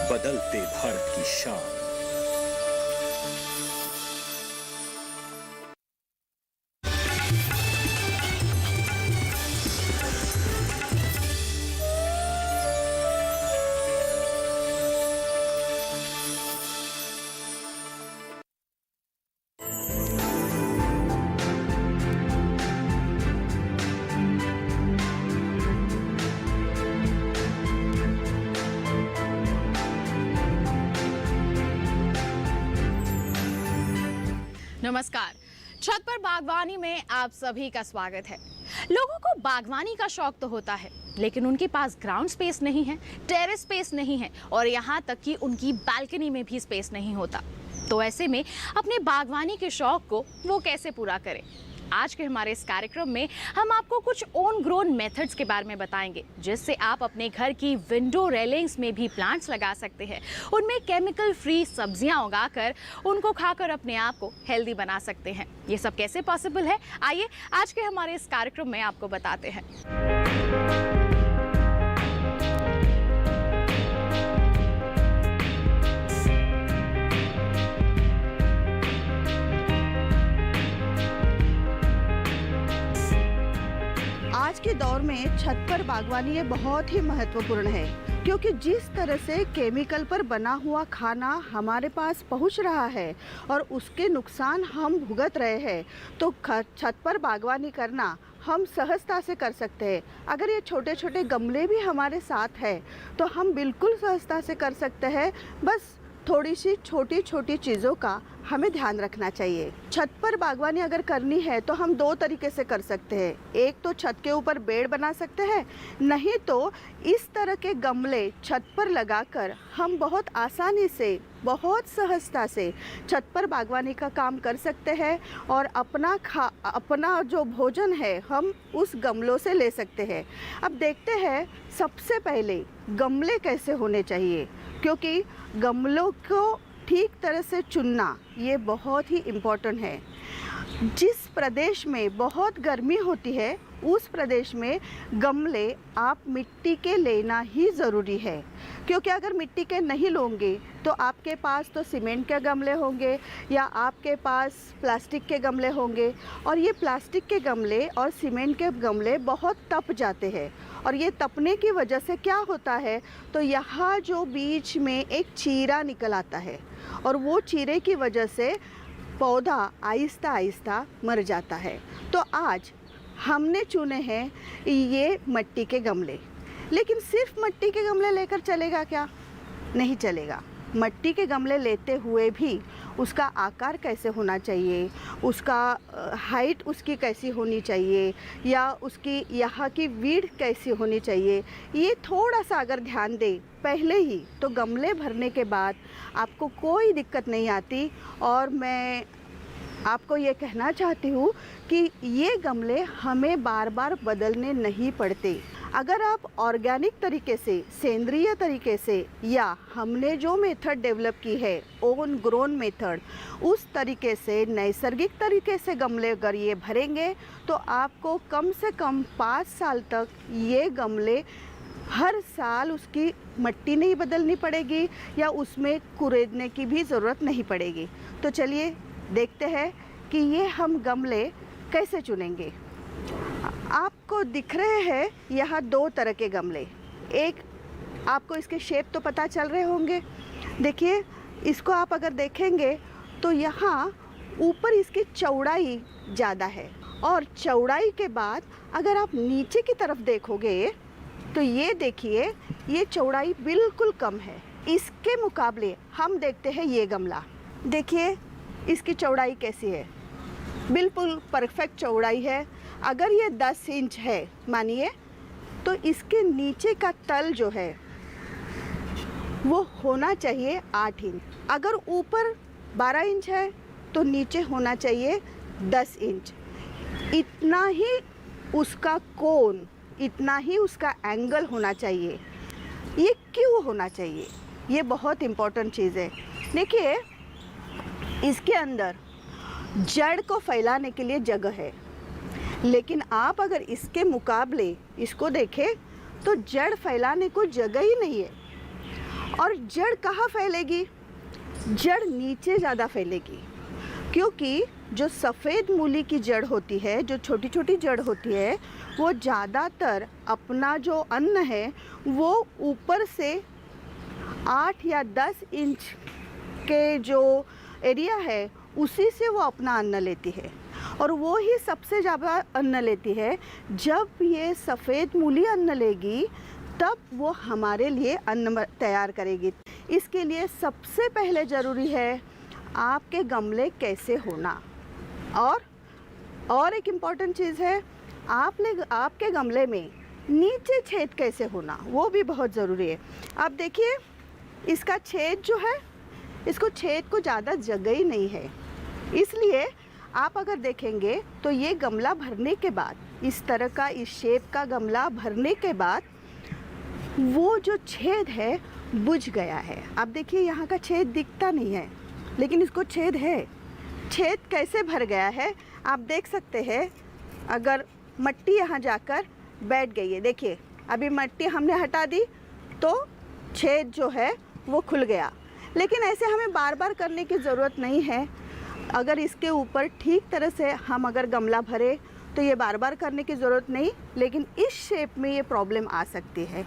बदलते भारत की शान। नमस्कार। छत पर बागवानी में आप सभी का स्वागत है। लोगों को बागवानी का शौक तो होता है, लेकिन उनके पास ग्राउंड स्पेस नहीं है, टेरेस स्पेस नहीं है और यहाँ तक कि उनकी बालकनी में भी स्पेस नहीं होता। तो ऐसे में अपने बागवानी के शौक को वो कैसे पूरा करें? आज के हमारे इस कार्यक्रम में हम आपको कुछ ओन ग्रोन मेथड्स के बारे में बताएंगे, जिससे आप अपने घर की विंडो रेलिंग्स में भी प्लांट्स लगा सकते हैं। उनमें केमिकल फ्री सब्जियां उगाकर उनको खाकर अपने आप को हेल्दी बना सकते हैं। ये सब कैसे पॉसिबल है, आइए आज के हमारे इस कार्यक्रम में आपको बताते हैं। आज के दौर में छत पर बागवानी ये बहुत ही महत्वपूर्ण है, क्योंकि जिस तरह से केमिकल पर बना हुआ खाना हमारे पास पहुंच रहा है और उसके नुकसान हम भुगत रहे हैं, तो छत पर बागवानी करना हम सहजता से कर सकते हैं। अगर ये छोटे छोटे गमले भी हमारे साथ हैं तो हम बिल्कुल सहजता से कर सकते हैं। बस थोड़ी सी छोटी छोटी चीज़ों का हमें ध्यान रखना चाहिए। छत पर बागवानी अगर करनी है तो हम दो तरीके से कर सकते हैं। एक तो छत के ऊपर बेड बना सकते हैं, नहीं तो इस तरह के गमले छत पर लगाकर हम बहुत आसानी से, बहुत सहजता से छत पर बागवानी का काम कर सकते हैं और अपना जो भोजन है हम उस गमलों से ले सकते हैं। अब देखते हैं सबसे पहले गमले कैसे होने चाहिए, क्योंकि गमलों को ठीक तरह से चुनना ये बहुत ही इम्पोर्टेंट है। जिस प्रदेश में बहुत गर्मी होती है उस प्रदेश में गमले आप मिट्टी के लेना ही ज़रूरी है, क्योंकि अगर मिट्टी के नहीं लोगे तो आपके पास तो सीमेंट के गमले होंगे या आपके पास प्लास्टिक के गमले होंगे, और ये प्लास्टिक के गमले और सीमेंट के गमले बहुत तप जाते हैं। और ये तपने की वजह से क्या होता है, तो यहाँ जो बीच में एक चीरा निकल आता है और वो चीरे की वजह से पौधा आहिस्ता आहिस्ता मर जाता है। तो आज हमने चुने हैं ये मिट्टी के गमले। लेकिन सिर्फ मिट्टी के गमले लेकर चलेगा क्या? नहीं चलेगा। मिट्टी के गमले लेते हुए भी उसका आकार कैसे होना चाहिए, उसका हाइट उसकी कैसी होनी चाहिए, या उसकी यहाँ की विड्थ कैसी होनी चाहिए, ये थोड़ा सा अगर ध्यान दें पहले ही तो गमले भरने के बाद आपको कोई दिक्कत नहीं आती। और मैं आपको ये कहना चाहती हूँ कि ये गमले हमें बार बार बदलने नहीं पड़ते। अगर आप ऑर्गेनिक तरीके से, सेंद्रिय तरीके से, या हमने जो मेथड डेवलप की है ओन ग्रोन मेथड, उस तरीके से नैसर्गिक तरीके से गमले अगर ये भरेंगे तो आपको कम से कम 5 साल तक ये गमले हर साल उसकी मिट्टी नहीं बदलनी पड़ेगी या उसमें कुरेदने की भी ज़रूरत नहीं पड़ेगी। तो चलिए देखते हैं कि ये हम गमले कैसे चुनेंगे। आपको दिख रहे हैं यहाँ दो तरह के गमले। एक, आपको इसके शेप तो पता चल रहे होंगे। देखिए, इसको आप अगर देखेंगे तो यहाँ ऊपर इसकी चौड़ाई ज़्यादा है, और चौड़ाई के बाद अगर आप नीचे की तरफ देखोगे तो ये देखिए ये चौड़ाई बिल्कुल कम है। इसके मुकाबले हम देखते हैं ये गमला। देखिए इसकी चौड़ाई कैसी है, बिल्कुल परफेक्ट चौड़ाई है। अगर ये 10 इंच है मानिए, तो इसके नीचे का तल जो है वो होना चाहिए 8 इंच। अगर ऊपर 12 इंच है तो नीचे होना चाहिए 10 इंच। इतना ही उसका कोण, इतना ही उसका एंगल होना चाहिए। ये क्यों होना चाहिए, ये बहुत इम्पोर्टेंट चीज़ है। देखिए इसके अंदर जड़ को फैलाने के लिए जगह है, लेकिन आप अगर इसके मुकाबले इसको देखें तो जड़ फैलाने को जगह ही नहीं है। और जड़ कहाँ फैलेगी? जड़ नीचे ज़्यादा फैलेगी, क्योंकि जो सफ़ेद मूली की जड़ होती है, जो छोटी छोटी जड़ होती है, वो ज़्यादातर अपना जो अन्न है वो ऊपर से 8 या 10 इंच के जो एरिया है उसी से वो अपना अन्न लेती है। और वो ही सबसे ज़्यादा अन्न लेती है। जब ये सफ़ेद मूली अन्न लेगी तब वो हमारे लिए अन्न तैयार करेगी। इसके लिए सबसे पहले ज़रूरी है आपके गमले कैसे होना। और एक इम्पॉर्टेंट चीज़ है, आपके गमले में नीचे छेद कैसे होना, वो भी बहुत ज़रूरी है। आप देखिए इसका छेद जो है, इसको छेद को ज़्यादा जगह ही नहीं है, इसलिए आप अगर देखेंगे तो ये गमला भरने के बाद, इस तरह का इस शेप का गमला भरने के बाद वो जो छेद है बुझ गया है। आप देखिए यहाँ का छेद दिखता नहीं है, लेकिन इसको छेद है। छेद कैसे भर गया है आप देख सकते हैं। अगर मिट्टी यहाँ जाकर बैठ गई है, देखिए अभी मिट्टी हमने हटा दी तो छेद जो है वो खुल गया। लेकिन ऐसे हमें बार बार करने की ज़रूरत नहीं है। अगर इसके ऊपर ठीक तरह से हम अगर गमला भरे तो ये बार बार करने की ज़रूरत नहीं, लेकिन इस शेप में ये प्रॉब्लम आ सकती है।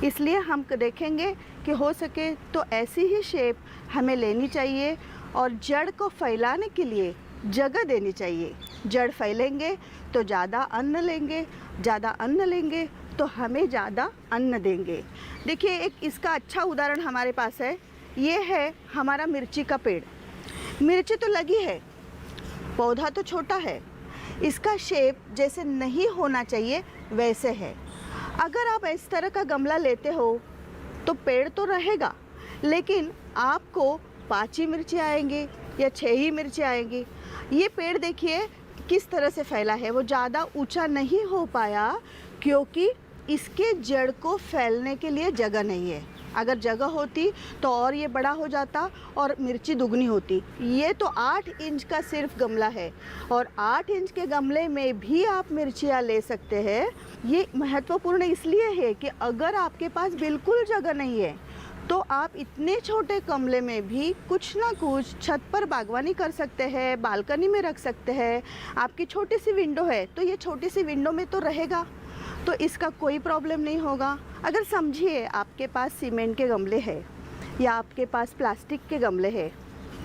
इसलिए हम देखेंगे कि हो सके तो ऐसी ही शेप हमें लेनी चाहिए और जड़ को फैलाने के लिए जगह देनी चाहिए। जड़ फैलेंगे तो ज़्यादा अन्न लेंगे, ज़्यादा अन्न लेंगे तो हमें ज़्यादा अन्न देंगे। देखिए एक इसका अच्छा उदाहरण हमारे पास है, ये है हमारा मिर्ची का पेड़। मिर्ची तो लगी है, पौधा तो छोटा है, इसका शेप जैसे नहीं होना चाहिए वैसे है। अगर आप इस तरह का गमला लेते हो तो पेड़ तो रहेगा, लेकिन आपको 5 ही मिर्ची आएंगी या 6 ही मिर्ची आएंगी। ये पेड़ देखिए किस तरह से फैला है, वो ज़्यादा ऊंचा नहीं हो पाया क्योंकि इसके जड़ को फैलने के लिए जगह नहीं है। अगर जगह होती तो और ये बड़ा हो जाता और मिर्ची दुगनी होती। ये तो 8 इंच का सिर्फ गमला है और 8 इंच के गमले में भी आप मिर्चियाँ ले सकते हैं। ये महत्वपूर्ण इसलिए है कि अगर आपके पास बिल्कुल जगह नहीं है तो आप इतने छोटे गमले में भी कुछ ना कुछ छत पर बागवानी कर सकते हैं, बालकनी में रख सकते हैं। आपकी छोटी सी विंडो है तो ये छोटी सी विंडो में तो रहेगा, तो इसका कोई प्रॉब्लम नहीं होगा। अगर समझिए आपके पास सीमेंट के गमले हैं या आपके पास प्लास्टिक के गमले हैं,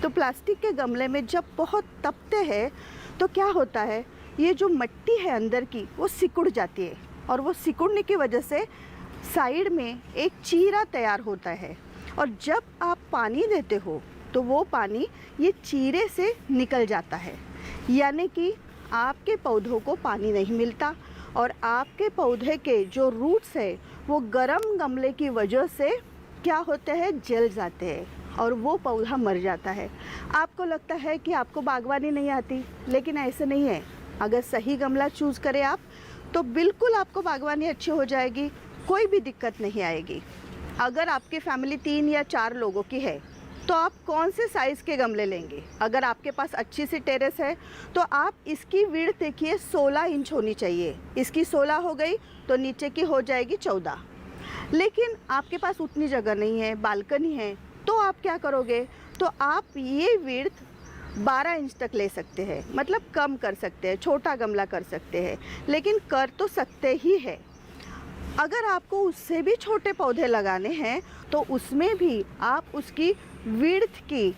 तो प्लास्टिक के गमले में जब बहुत तपते हैं तो क्या होता है, ये जो मिट्टी है अंदर की वो सिकुड़ जाती है और वो सिकुड़ने की वजह से साइड में एक चीरा तैयार होता है। और जब आप पानी देते हो तो वो पानी ये चीरे से निकल जाता है, यानी कि आपके पौधों को पानी नहीं मिलता और आपके पौधे के जो रूट्स है वो गर्म गमले की वजह से क्या होते हैं, जल जाते हैं और वो पौधा मर जाता है। आपको लगता है कि आपको बागवानी नहीं आती, लेकिन ऐसे नहीं है। अगर सही गमला चूज़ करें आप तो बिल्कुल आपको बागवानी अच्छी हो जाएगी, कोई भी दिक्कत नहीं आएगी। अगर आपकी फैमिली 3 या 4 लोगों की है तो आप कौन से साइज़ के गमले लेंगे? अगर आपके पास अच्छी सी टेरेस है तो आप इसकी विड्थ देखिए 16 इंच होनी चाहिए। इसकी 16 हो गई तो नीचे की हो जाएगी 14। लेकिन आपके पास उतनी जगह नहीं है, बालकनी है, तो आप क्या करोगे, तो आप ये विड्थ 12 इंच तक ले सकते हैं, मतलब कम कर सकते हैं, छोटा गमला कर सकते हैं, लेकिन कर तो सकते ही है। अगर आपको उससे भी छोटे पौधे लगाने हैं तो उसमें भी आप उसकी विड्थ की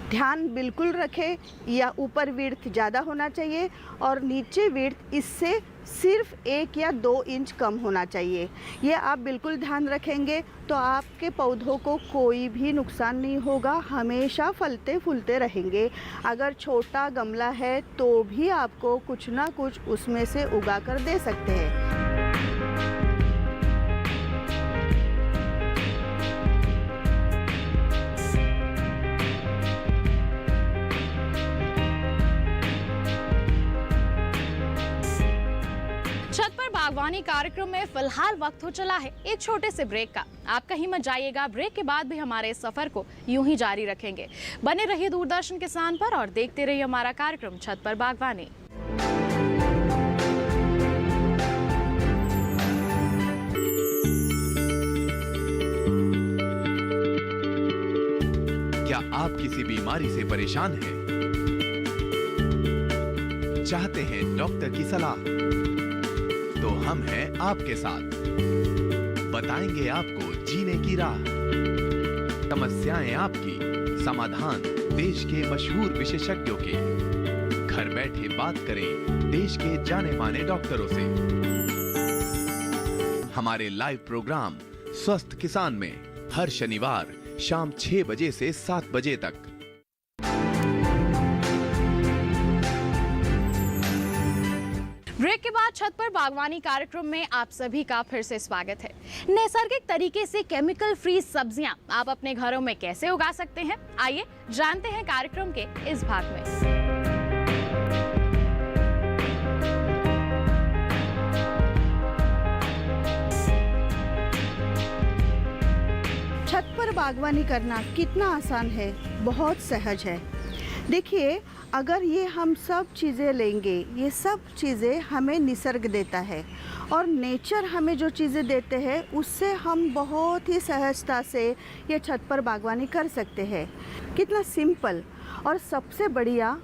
ध्यान बिल्कुल रखें, या ऊपर विड्थ ज़्यादा होना चाहिए और नीचे विड्थ इससे सिर्फ 1 या 2 इंच कम होना चाहिए। ये आप बिल्कुल ध्यान रखेंगे तो आपके पौधों को कोई भी नुकसान नहीं होगा, हमेशा फलते फूलते रहेंगे। अगर छोटा गमला है तो भी आपको कुछ ना कुछ उसमें से उगा कर दे सकते हैं। छत पर बागवानी कार्यक्रम में फिलहाल वक्त हो चला है एक छोटे से ब्रेक का। आप कहीं मत जाइएगा, ब्रेक के बाद भी हमारे इस सफर को यूं ही जारी रखेंगे। बने रहिए दूरदर्शन किसान पर और देखते रहिए हमारा कार्यक्रम छत पर बागवानी। क्या आप किसी बीमारी से परेशान हैं? चाहते हैं डॉक्टर की सलाह? तो हम हैं आपके साथ। बताएंगे आपको जीने की राह। समस्याएं आपकी, समाधान देश के मशहूर विशेषज्ञों के। घर बैठे बात करें देश के जाने माने डॉक्टरों से। हमारे लाइव प्रोग्राम स्वस्थ किसान में हर शनिवार शाम 6 बजे से 7 बजे तक। ब्रेक के बाद छत पर बागवानी कार्यक्रम में आप सभी का फिर से स्वागत है। नैसर्गिक तरीके से केमिकल फ्री सब्जियां आप अपने घरों में कैसे उगा सकते हैं, आइए जानते हैं कार्यक्रम के इस भाग में। छत पर बागवानी करना कितना आसान है, बहुत सहज है। देखिए, अगर ये हम सब चीज़ें लेंगे, ये सब चीज़ें हमें निसर्ग देता है और नेचर हमें जो चीज़ें देते हैं उससे हम बहुत ही सहजता से ये छत पर बागवानी कर सकते हैं। कितना सिंपल और सबसे बढ़िया,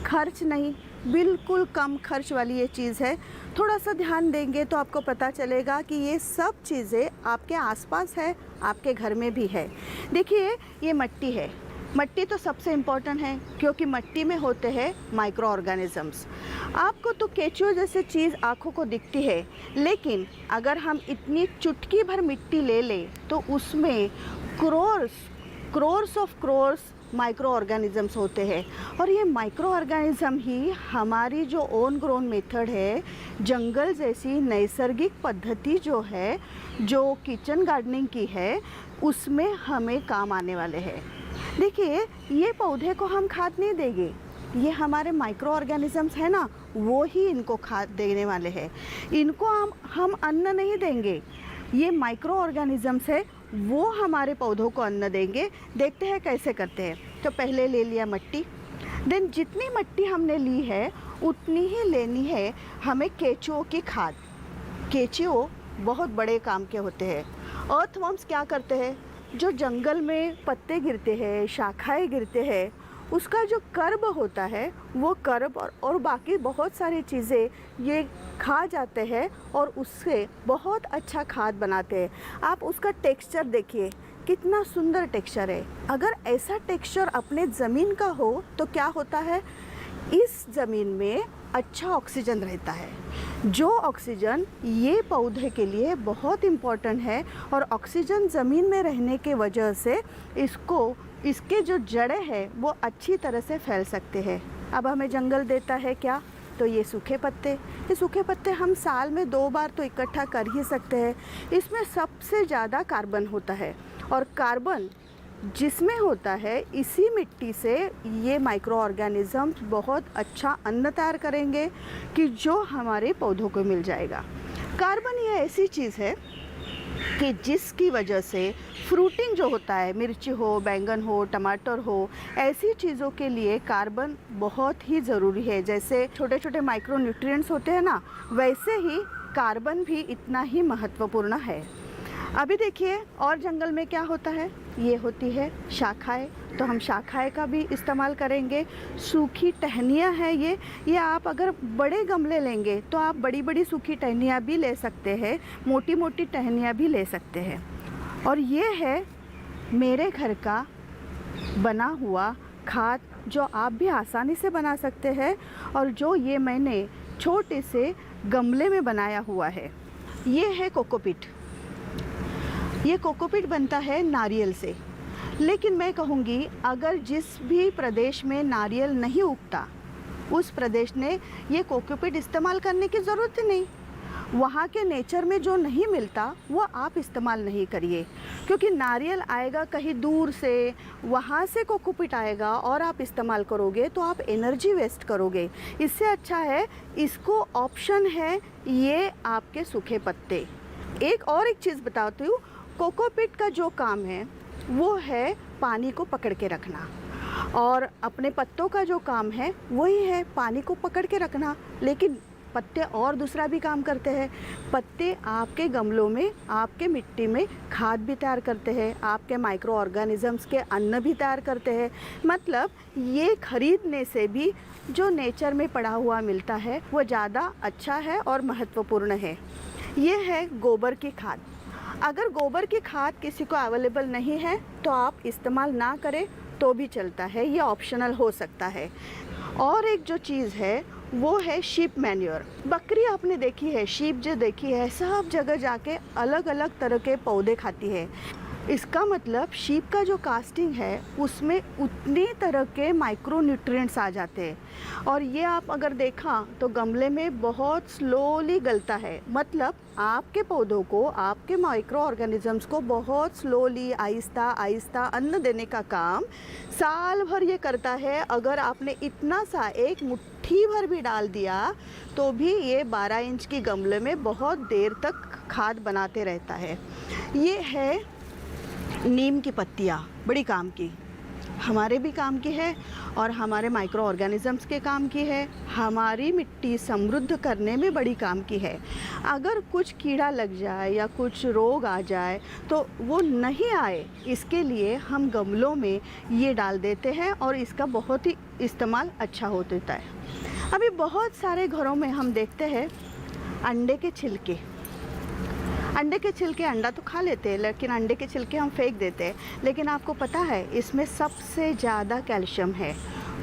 खर्च नहीं, बिल्कुल कम खर्च वाली ये चीज़ है। थोड़ा सा ध्यान देंगे तो आपको पता चलेगा कि ये सब चीज़ें आपके आसपास है, आपके घर में भी है। देखिए, ये मिट्टी है। मिट्टी तो सबसे इम्पोर्टेंट है क्योंकि मिट्टी में होते हैं माइक्रो ऑर्गेनिजम्स। आपको तो केचुआ जैसे चीज़ आँखों को दिखती है, लेकिन अगर हम इतनी चुटकी भर मिट्टी ले लें तो उसमें crores of crores micro organisms होते हैं। और ये माइक्रो ऑर्गेनिज्म ही हमारी जो ओन ग्रोन मेथड है, जंगल जैसी नैसर्गिक पद्धति जो है, जो किचन गार्डनिंग की है, उसमें हमें काम आने वाले हैं। देखिए, ये पौधे को हम खाद नहीं देंगे, ये हमारे माइक्रो ऑर्गेनिजम्स है ना, वो ही इनको खाद देने वाले हैं। इनको हम अन्न नहीं देंगे, ये माइक्रो ऑर्गेनिजम्स है, वो हमारे पौधों को अन्न देंगे। देखते हैं कैसे करते हैं। तो पहले ले लिया मिट्टी, देन जितनी मिट्टी हमने ली है उतनी ही लेनी है हमें केचुओं की खाद। केचुओ बहुत बड़े काम के होते हैं। अर्थवर्म्स क्या करते हैं, जो जंगल में पत्ते गिरते हैं, शाखाएं गिरते हैं, उसका जो कर्ब होता है, वो कर्ब और बाकी बहुत सारी चीज़ें ये खा जाते हैं और उससे बहुत अच्छा खाद बनाते हैं। आप उसका टेक्सचर देखिए, कितना सुंदर टेक्सचर है। अगर ऐसा टेक्सचर अपने ज़मीन का हो तो क्या होता है, इस ज़मीन में अच्छा ऑक्सीजन रहता है, जो ऑक्सीजन ये पौधे के लिए बहुत इम्पोर्टेंट है। और ऑक्सीजन ज़मीन में रहने के वजह से इसके जो जड़ें हैं वो अच्छी तरह से फैल सकते हैं। अब हमें जंगल देता है क्या, तो ये सूखे पत्ते। ये सूखे पत्ते हम साल में 2 बार तो इकट्ठा कर ही सकते हैं। इसमें सबसे ज़्यादा कार्बन होता है और कार्बन जिसमें होता है, इसी मिट्टी से ये माइक्रो ऑर्गेनिजम्स बहुत अच्छा अन्न तैयार करेंगे कि जो हमारे पौधों को मिल जाएगा। कार्बन ये ऐसी चीज़ है कि जिसकी वजह से फ्रूटिंग जो होता है, मिर्ची हो, बैंगन हो, टमाटर हो, ऐसी चीज़ों के लिए कार्बन बहुत ही ज़रूरी है। जैसे छोटे छोटे माइक्रो न्यूट्रिएंट्स होते हैं ना, वैसे ही कार्बन भी इतना ही महत्वपूर्ण है। अभी देखिए, और जंगल में क्या होता है, ये होती है शाखाएं, तो हम शाखाएं का भी इस्तेमाल करेंगे। सूखी टहनियाँ हैं ये आप अगर बड़े गमले लेंगे तो आप बड़ी बड़ी सूखी टहनियाँ भी ले सकते हैं, मोटी मोटी टहनियाँ भी ले सकते हैं। और ये है मेरे घर का बना हुआ खाद, जो आप भी आसानी से बना सकते हैं और जो ये मैंने छोटे से गमले में बनाया हुआ है। ये है कोकोपीट। ये कोकोपीट बनता है नारियल से, लेकिन मैं कहूँगी अगर जिस भी प्रदेश में नारियल नहीं उगता, उस प्रदेश ने ये कोकोपीट इस्तेमाल करने की ज़रूरत ही नहीं। वहाँ के नेचर में जो नहीं मिलता वो आप इस्तेमाल नहीं करिए, क्योंकि नारियल आएगा कहीं दूर से, वहाँ से कोकोपीट आएगा और आप इस्तेमाल करोगे तो आप एनर्जी वेस्ट करोगे। इससे अच्छा है, इसको ऑप्शन है ये आपके सूखे पत्ते। एक चीज़ बताती हूँ, कोकोपीट का जो काम है वो है पानी को पकड़ के रखना, और अपने पत्तों का जो काम है वही है पानी को पकड़ के रखना। लेकिन पत्ते और दूसरा भी काम करते हैं। पत्ते आपके गमलों में, आपके मिट्टी में खाद भी तैयार करते हैं, आपके माइक्रो ऑर्गेनिजम्स के अन्न भी तैयार करते हैं। मतलब ये खरीदने से भी जो नेचर में पड़ा हुआ मिलता है वो ज़्यादा अच्छा है और महत्वपूर्ण है। ये है गोबर की खाद। अगर गोबर की खाद किसी को अवेलेबल नहीं है तो आप इस्तेमाल ना करें तो भी चलता है, ये ऑप्शनल हो सकता है। और एक जो चीज़ है वो है शीप मैन्योर। बकरी आपने देखी है, शीप जो देखी है, सब जगह जाके अलग अलग तरह के पौधे खाती है। इसका मतलब शीप का जो कास्टिंग है उसमें उतनी तरह के माइक्रो न्यूट्रिएंट्स आ जाते हैं और ये आप अगर देखा तो गमले में बहुत स्लोली गलता है। मतलब आपके पौधों को, आपके माइक्रो ऑर्गेनिजम्स को बहुत स्लोली, आहिस्ता आहिस्ता अन्न देने का काम साल भर ये करता है। अगर आपने इतना सा एक मुट्ठी भर भी डाल दिया तो भी ये 12 इंच की गमले में बहुत देर तक खाद बनाते रहता है। ये है नीम की पत्तियाँ, बड़ी काम की, हमारे भी काम की है और हमारे माइक्रो ऑर्गेनिजम्स के काम की है, हमारी मिट्टी समृद्ध करने में बड़ी काम की है। अगर कुछ कीड़ा लग जाए या कुछ रोग आ जाए तो वो नहीं आए, इसके लिए हम गमलों में ये डाल देते हैं और इसका बहुत ही इस्तेमाल अच्छा होता है। अभी बहुत सारे घरों में हम देखते हैं अंडे के छिलके। अंडे के छिलके, अंडा तो खा लेते हैं लेकिन अंडे के छिलके हम फेंक देते हैं। लेकिन आपको पता है इसमें सबसे ज़्यादा कैल्शियम है।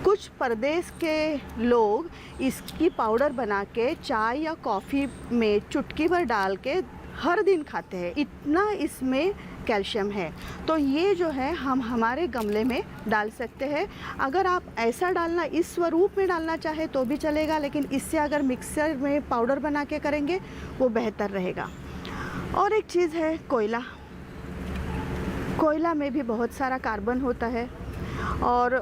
कुछ प्रदेश के लोग इसकी पाउडर बना के चाय या कॉफ़ी में चुटकी भर डाल के हर दिन खाते हैं, इतना इसमें कैल्शियम है। तो ये जो है हम हमारे गमले में डाल सकते हैं। अगर आप ऐसा डालना, इस स्वरूप में डालना चाहे तो भी चलेगा, लेकिन इससे अगर मिक्सर में पाउडर बना के करेंगे वो बेहतर रहेगा। और एक चीज़ है कोयला। कोयला में भी बहुत सारा कार्बन होता है और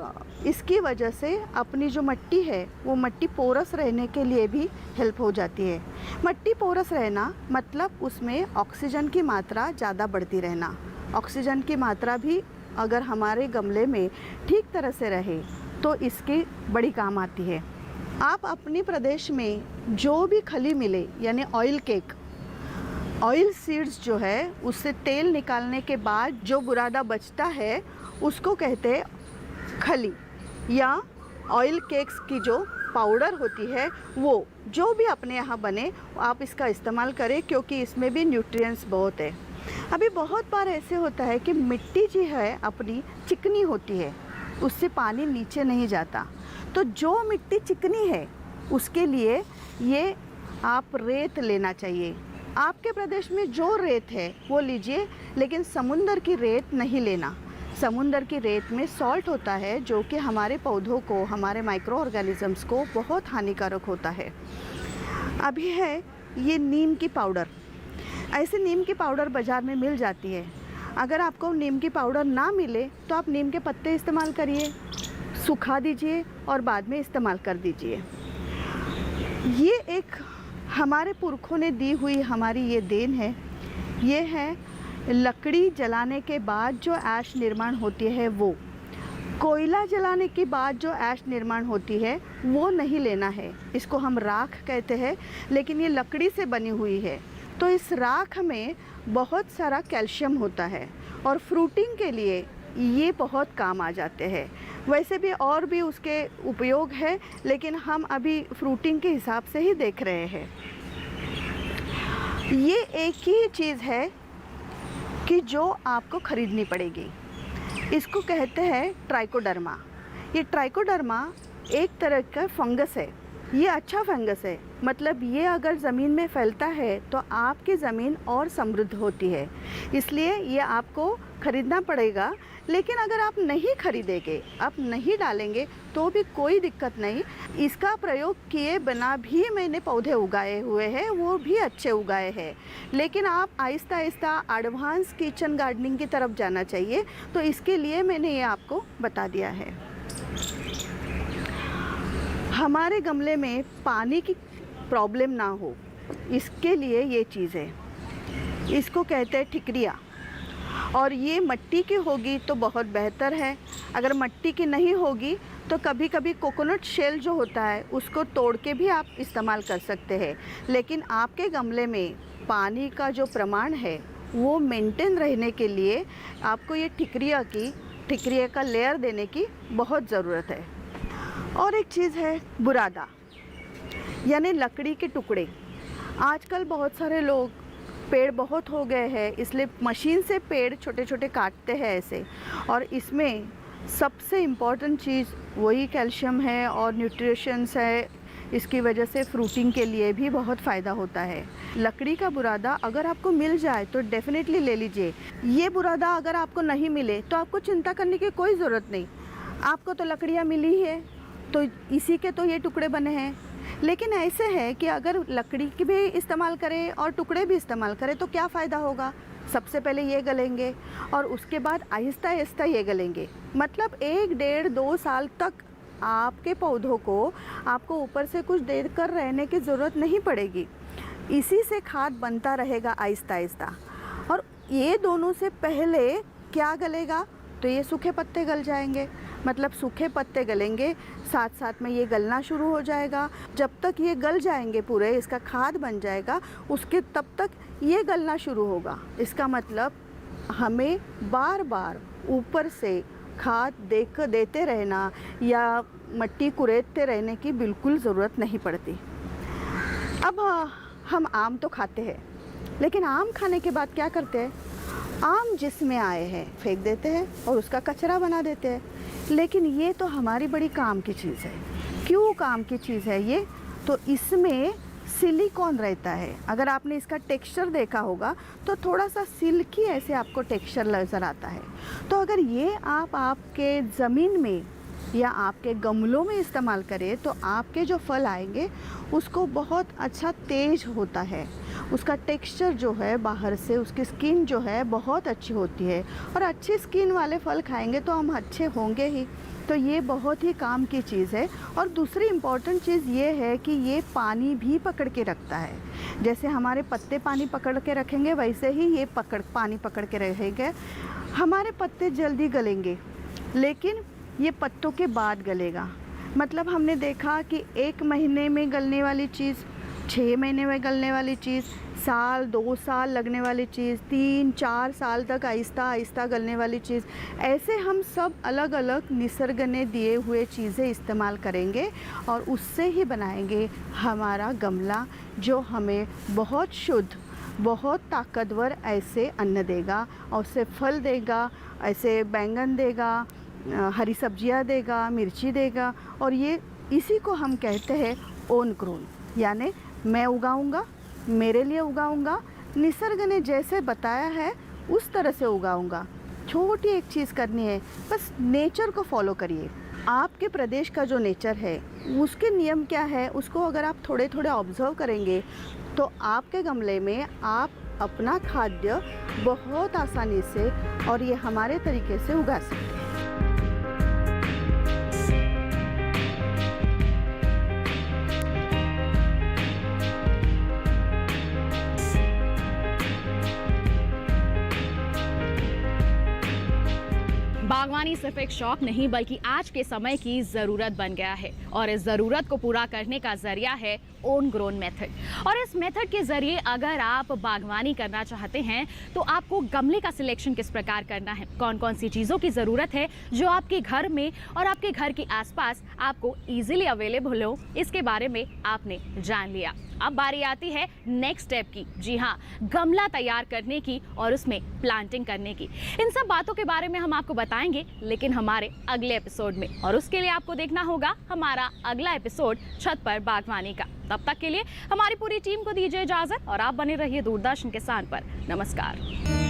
इसकी वजह से अपनी जो मिट्टी है वो मिट्टी पोरस रहने के लिए भी हेल्प हो जाती है। मिट्टी पोरस रहना मतलब उसमें ऑक्सीजन की मात्रा ज़्यादा बढ़ती रहना। ऑक्सीजन की मात्रा भी अगर हमारे गमले में ठीक तरह से रहे तो इसकी बड़ी काम आती है। आप अपने प्रदेश में जो भी खली मिले, यानी ऑयल केक, ऑयल सीड्स जो है उससे तेल निकालने के बाद जो बुरादा बचता है उसको कहते हैं खली, या ऑयल केक्स की जो पाउडर होती है वो जो भी अपने यहाँ बने आप इसका इस्तेमाल करें, क्योंकि इसमें भी न्यूट्रिएंट्स बहुत है। अभी बहुत बार ऐसे होता है कि मिट्टी जो है अपनी चिकनी होती है, उससे पानी नीचे नहीं जाता। तो जो मिट्टी चिकनी है उसके लिए ये आप रेत लेना चाहिए। आपके प्रदेश में जो रेत है वो लीजिए, लेकिन समुंदर की रेत नहीं लेना। समुंदर की रेत में सॉल्ट होता है जो कि हमारे पौधों को, हमारे माइक्रो ऑर्गेनिजम्स को बहुत हानिकारक होता है। अभी है ये नीम की पाउडर। ऐसे नीम की पाउडर बाज़ार में मिल जाती है। अगर आपको नीम की पाउडर ना मिले तो आप नीम के पत्ते इस्तेमाल करिए, सुखा दीजिए और बाद में इस्तेमाल कर दीजिए। ये एक हमारे पुरखों ने दी हुई हमारी ये देन है। ये है लकड़ी जलाने के बाद जो ऐश निर्माण होती है वो। कोयला जलाने के बाद जो ऐश निर्माण होती है वो नहीं लेना है, इसको हम राख कहते हैं, लेकिन ये लकड़ी से बनी हुई है। तो इस राख में बहुत सारा कैल्शियम होता है और फ्रूटिंग के लिए ये बहुत काम आ जाते हैं। वैसे भी और भी उसके उपयोग है, लेकिन हम अभी फ्रूटिंग के हिसाब से ही देख रहे हैं। ये एक ही चीज़ है कि जो आपको ख़रीदनी पड़ेगी। इसको कहते हैं ट्राइकोडर्मा। ये ट्राइकोडर्मा एक तरह का फंगस है। ये अच्छा फंगस है, मतलब ये अगर ज़मीन में फैलता है तो आपकी ज़मीन और समृद्ध होती है, इसलिए ये आपको ख़रीदना पड़ेगा। लेकिन अगर आप नहीं खरीदेंगे, आप नहीं डालेंगे तो भी कोई दिक्कत नहीं। इसका प्रयोग किए बिना भी मैंने पौधे उगाए हुए हैं, वो भी अच्छे उगाए हैं। लेकिन आप Aahista Aahista advance kitchen gardening की तरफ जाना चाहिए, तो इसके लिए मैंने ये आपको बता दिया है। हमारे गमले में पानी की प्रॉब्लम ना हो, इसके लिए ये चीज़ है। इसको कहते हैं ठिकरिया, और ये मिट्टी की होगी तो बहुत बेहतर है। अगर मिट्टी की नहीं होगी तो कभी कभी कोकोनट शेल जो होता है उसको तोड़ के भी आप इस्तेमाल कर सकते हैं। लेकिन आपके गमले में पानी का जो प्रमाण है वो मेंटेन रहने के लिए आपको ये ठिकरिया का लेयर देने की बहुत ज़रूरत है। और एक चीज़ है बुरादा, यानी लकड़ी के टुकड़े। आजकल बहुत सारे लोग, पेड़ बहुत हो गए हैं इसलिए मशीन से पेड़ छोटे छोटे काटते हैं ऐसे, और इसमें सबसे इम्पॉर्टेंट चीज़ वही कैल्शियम है और न्यूट्रिशंस है। इसकी वजह से फ्रूटिंग के लिए भी बहुत फ़ायदा होता है। लकड़ी का बुरादा अगर आपको मिल जाए तो डेफिनेटली ले लीजिए। ये बुरादा अगर आपको नहीं मिले तो आपको चिंता करने की कोई ज़रूरत नहीं, आपको तो लकड़ियाँ मिली ही है, तो इसी के तो ये टुकड़े बने हैं। लेकिन ऐसे है कि अगर लकड़ी की भी इस्तेमाल करें और टुकड़े भी इस्तेमाल करें तो क्या फ़ायदा होगा। सबसे पहले ये गलेंगे और उसके बाद आहिस्ता आहिस्ता ये गलेंगे। मतलब 1, 1.5, 2 साल तक आपके पौधों को आपको ऊपर से कुछ देर कर रहने की ज़रूरत नहीं पड़ेगी। इसी से खाद बनता रहेगा आहिस्ता आहिस्ता। और ये दोनों से पहले क्या गलेगा, तो ये सूखे पत्ते गल जाएंगे। मतलब सूखे पत्ते गलेंगे, साथ साथ में ये गलना शुरू हो जाएगा। जब तक ये गल जाएंगे पूरे, इसका खाद बन जाएगा, उसके तब तक ये गलना शुरू होगा। इसका मतलब हमें बार बार ऊपर से खाद देते रहना या मिट्टी कुरेदते रहने की बिल्कुल ज़रूरत नहीं पड़ती। अब हम आम तो खाते हैं, लेकिन आम खाने के बाद क्या करते हैं, आम जिसमें आए हैं फेंक देते हैं और उसका कचरा बना देते हैं। लेकिन ये तो हमारी बड़ी काम की चीज़ है। क्यों काम की चीज़ है ये, तो इसमें सिलिकॉन रहता है। अगर आपने इसका टेक्सचर देखा होगा तो थोड़ा सा सिल्की ऐसे आपको टेक्सचर नज़र आता है। तो अगर ये आप आपके ज़मीन में या आपके गमलों में इस्तेमाल करें तो आपके जो फल आएंगे उसको बहुत अच्छा तेज होता है। उसका टेक्सचर जो है बाहर से, उसकी स्किन जो है बहुत अच्छी होती है, और अच्छी स्किन वाले फल खाएंगे तो हम अच्छे होंगे ही। तो ये बहुत ही काम की चीज़ है। और दूसरी इम्पॉर्टेंट चीज़ ये है कि ये पानी भी पकड़ के रखता है। जैसे हमारे पत्ते पानी पकड़ के रखेंगे वैसे ही ये पानी पकड़ के रहेंगे। हमारे पत्ते जल्दी गलेंगे लेकिन ये पत्तों के बाद गलेगा। मतलब हमने देखा कि 1 महीने में गलने वाली चीज़, 6 महीने में गलने वाली चीज़, साल 2 साल लगने वाली चीज़, 3-4 साल तक आहिस्ता आहिस्ता गलने वाली चीज़, ऐसे हम सब अलग अलग निसर्ग ने दिए हुए चीज़ें इस्तेमाल करेंगे और उससे ही बनाएंगे हमारा गमला, जो हमें बहुत शुद्ध, बहुत ताकतवर ऐसे अन्न देगा और उससे फल देगा, ऐसे बैंगन देगा, हरी सब्जियां देगा, मिर्ची देगा। और ये इसी को हम कहते हैं ओन ग्रोन, यानी मैं उगाऊंगा, मेरे लिए उगाऊंगा, निसर्ग ने जैसे बताया है उस तरह से उगाऊंगा। छोटी एक चीज़ करनी है, बस नेचर को फॉलो करिए। आपके प्रदेश का जो नेचर है उसके नियम क्या है, उसको अगर आप थोड़े थोड़े ऑब्जर्व करेंगे तो आपके गमले में आप अपना खाद्य बहुत आसानी से और ये हमारे तरीके से उगा सकते हैं। बागवानी सिर्फ एक शौक नहीं बल्कि आज के समय की ज़रूरत बन गया है, और इस ज़रूरत को पूरा करने का जरिया है ओन ग्रोन मेथड। और इस मेथड के ज़रिए अगर आप बागवानी करना चाहते हैं तो आपको गमले का सिलेक्शन किस प्रकार करना है, कौन कौन सी चीज़ों की ज़रूरत है जो आपके घर में और आपके घर के आसपास आपको ईजिली अवेलेबल हो, इसके बारे में आपने जान लिया। अब बारी आती है नेक्स्ट स्टेप की, जी हाँ, गमला तैयार करने की और उसमें प्लांटिंग करने की। इन सब बातों के बारे में हम आपको बताएंगे, लेकिन हमारे अगले एपिसोड में, और उसके लिए आपको देखना होगा हमारा अगला एपिसोड छत पर बागवानी का। तब तक के लिए हमारी पूरी टीम को दीजिए इजाजत और आप बने रहिए दूरदर्शन किसान पर। नमस्कार।